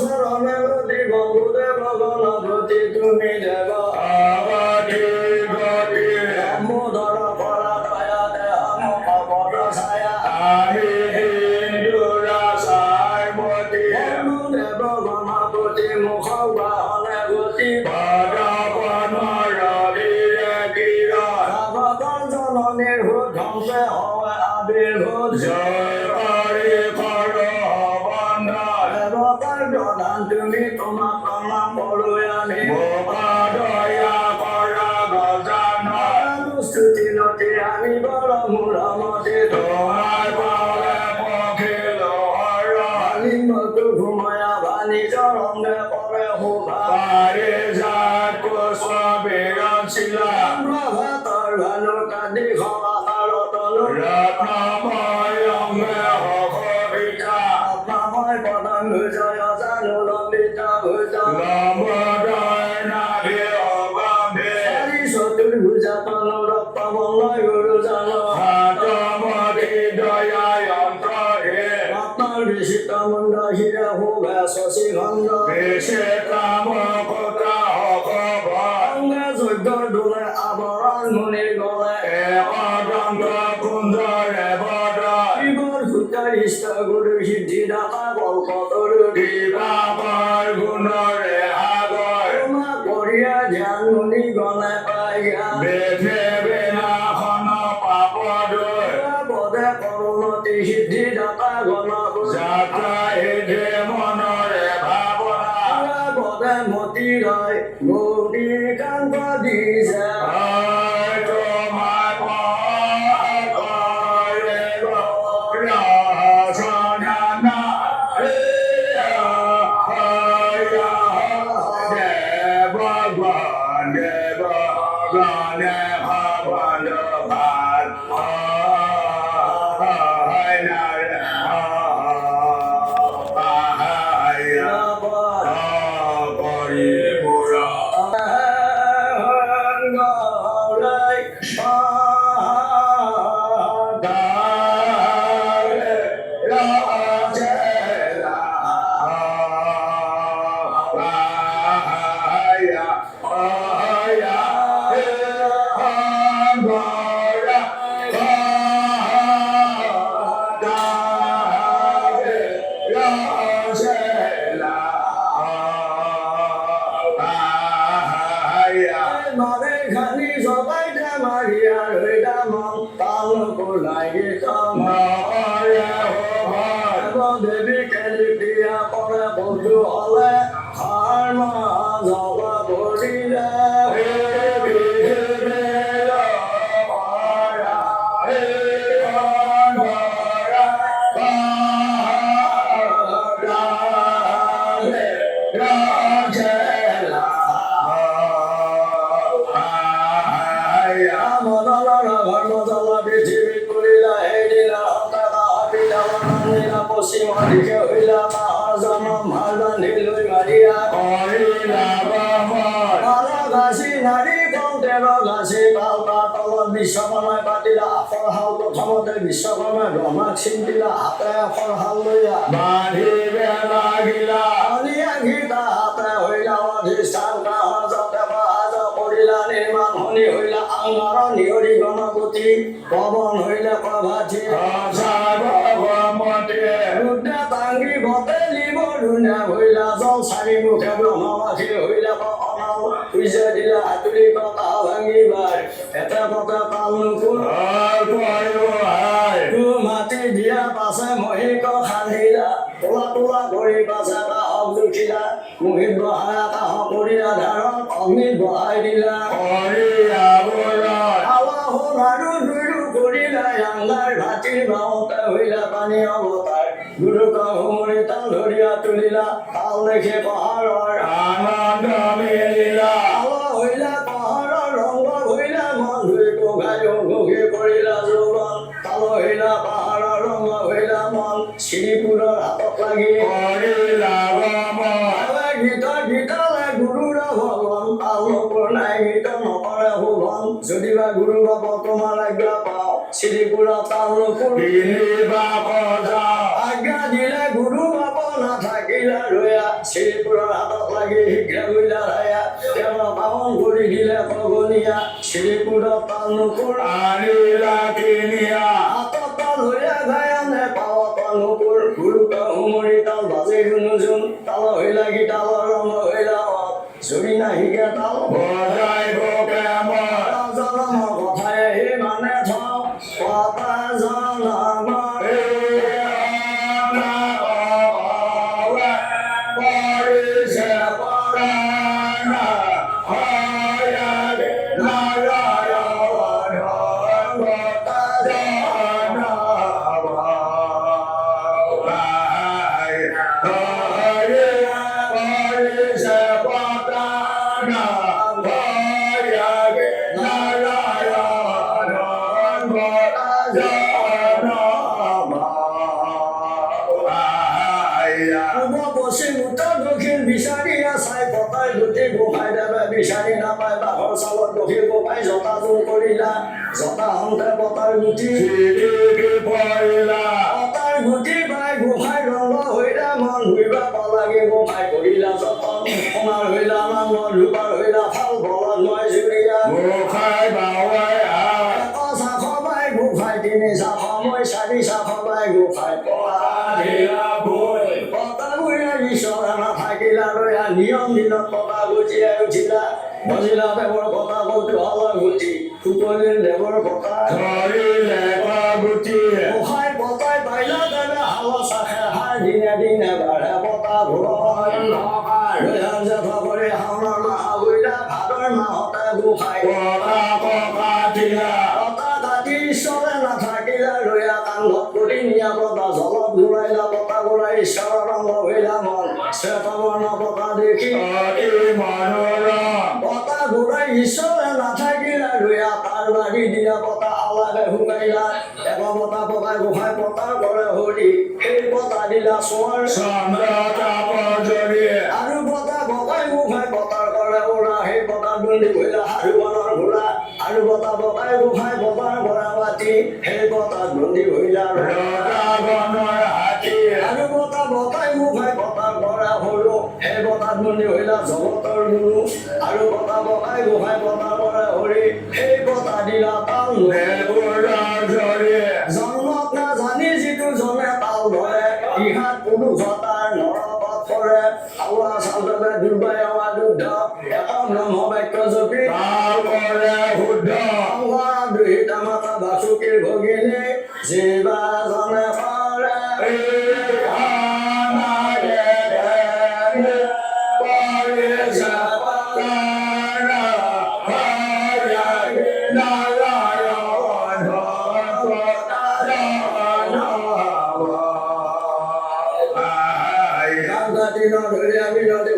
শরণে গতি বন্ধুদেব গণপতি তুমি দেব অগতি গতি দামোদর পরা দয়া দেহ পদ ছায়া আমি হিন্দুরা সাইবতী বন্ধুদেব গণপতি মুখ বাহনে গতি জননীর ভূত ধ্বংসে হয় আবির্ভূত দেবতার প্রধান তুমি তোমার প্রণাম করুই আমি স্তুতি নদী আমি বড় মূলমতি লিঙ্গটো ঘুমায়া বাণী চরণে পরে শোভা ভাতৰ ভানু কান্দি সমাহাৰ তলু মই পদং জয় জানু লম্বিতা ভুজন চাৰি চতুৰ্ভুজা তনু ৰক্ত বলয় গুৰু জন ৰত্নৰ বিচিত মুণ্ড শিৰে শোভে শশী খণ্ড অংগে যজ্ঞৰ দোলে আৱৰণ মুনি গলে শিৱৰ সূতাৰ ইষ্ট গুৰু সিদ্ধিদাতা কল্পতৰু তোমা কৰিয়া ধ্যান মুনি গলে পাই জ্ঞান পদে কৰুণতি সিদ্ধিদাতা গণপতি পদে মতি ৰয় গৌৰী কান্ত দিছে দেৱী কেলি দিয়া পৰে বন্ধু হলে হাৰ্ম জল ভৰিলে পশ্চিমদিকে হইলা মহাজন মালবান্ধি লৈ মাৰিয়া ঘাচি নাৰী কণ্ঠেৰ ঘাচি পালতা তলত বিশ্বকৰ্মাই পাতিলা আখৰ হাল প্ৰথমতে বিশ্বকৰ্মাই ব্ৰহ্মাক চিন্তিলা হাতে আখৰ হাল লৈয়া গীতা হাতে হইলা অধিষ্ঠান কাহৰ যতে পাহাজ কৰিলা নিৰ্মাণ শনি হইলা আংগাৰ নিয়ৰি গণপতি পৱন হইলে প্ৰভাতী ৰুদ্ৰা টাংগি বতেলি বৰুণা হইলা জল চাৰি মুখে ব্ৰহ্মবাসী হইলা অনাল উইজা দিলা হাতুৰি কথা ভাঙিবাৰ এটা পতা পাল নুকুৰ মাটি দিয়া পাছে মহিক খান্দিলা তোলা তোলা কৰি পাছে কাহক দুখিলা মুহিত বহাই কাহ কৰি আধাৰত অগ্নিত বহাই দিলা আৰু দুয়ো কৰিলা আংগাৰ ভাতিৰ বাওঁতে হইলা পানী অৱতাৰ গুৰু কাহুমৰি তাল ধৰিয়া তুলিলা তাল দেখে পাহাৰৰ আনন্দ মেলিলা হইলা পাহাৰৰ ৰংগ হইলা মন ধুই গোগাই ঘুঘি কৰিলা যৌৱন তাল হইলা পাহাৰৰ ৰংগ হইলা মন শ্ৰীপুৰৰ হাতত লাগি কৰিলা গীতালে গুৰুৰ ভগৱান তাল নপৰ নাই গীত নপৰে শোভন যদিবা গুৰু বাপ তোমাৰ আজ্ঞা পাওঁ শ্ৰীপুৰা তাল নপুৰ আজ্ঞা দিলে গুৰু বাপ না থাকিলা ৰয়া শ্ৰীপুৰেৰ হাতত লাগি শীঘ্ৰে গইলা ৰায়া কেন পাবন কৰি দিলে কগনিয়া শ্রীপুরের তাল নুপুর আনিলা কিনিয়া হাতত তাল হইয়া গায়ানে পাব তাল নুপুর গুরুকা হুমরি তাল বাজে গুনুজুন তাল হইলা কি তালৰ ৰং হইলা জুৰি নাহিকে তাল বজাইব কেমন জনমৰ কথাই হে মানে থওঁ কথা জনমৰ পশ্চিম উত্তৰ দক্ষিণ বিচাৰিয়া চাই পতাই গুটি গোহাই দেৱে বিচাৰি নাপায় বাঘৰ চালত দক্ষিণ গোপাই জতা জোৰ কৰিলা জতা হওঁতে পতাৰ গুটি পতাৰ গুটি পাই গোসাই ৰংগ হৈলা মন ঘূৰিবা পালাগে গোসাই কৰিলা যতন সোণাৰ হৈলা মান ৰূপাৰ হৈলা ফাল বলত মই জুৰিয়া চাখ বাই গোসাই তিনি চাখ মই চাৰি চাখ বাই গোসাই ঈশ্বৰ নাথাকিলা ৰয়া নিয়ম দিনত পতা গুটিয়াই উঠিলা বজিলা দেৱৰ পতা কৌতুহলৰ গুটি ফুকনিৰ দেৱৰ পতা গোসাই পতাই পাইলা দেৱে হাল চাখে হাই দিনে দিনে বাঢ়ে পতা ভূৰহাৰ জেঠ কৰি শাওণৰ মাহ বুইলা ভাদৰ মাহতে গোসাই পতা কাটি ঈশ্বৰে নাথাকিলা ৰয়া কান্ধত কৰি নিয়া পতা জলত ঘূৰাইলা পতা ঘূৰাই ঈশ্বৰৰ ৰংগ হইলা মন শ্বেতবৰ্ণ পতা দেখি পতা ঘূৰাই ঈশ্বৰে নাথাকিলা ৰয়া তাৰ বাঢ়ি দিয়া পতা আলাগে শুকাইলা এক পতা পতাই গোসাই পতা কৰে হৰি সেই পতা দিলা চোৱাৰ আৰু পতা পতাই গোসাই পতাৰ কৰে উৰা সেই পতাত বন্দী হইলা হাৰুবনৰ ঘোঁৰা আৰু পতা পতাই গোসাই পতাৰ পৰা পাতি সেই পতাত বন্দী হইলা আৰু পতা পতাই গোসাই পতাৰ পৰা সৰু সেই পতাত বন্দী হইলা জগতৰ গুৰু আৰু পতা পতাই গোসাই পতাৰ পৰা হৰি সেই পতা দিলা তাল জন্মত নাজানি যিটো জনে তাল ধৰে ইহাত পুৰুষতাৰ নৰপথ পৰে আৱা চালবে দুৰ্বাই আৱা দুদ্ধ একম ব্ৰহ্ম বাক্য জপি দুহিতা মাতা বাসুকীৰ ভগিনী জীৱা জনে পাৰে দিনৰ ধৰি আমি নদী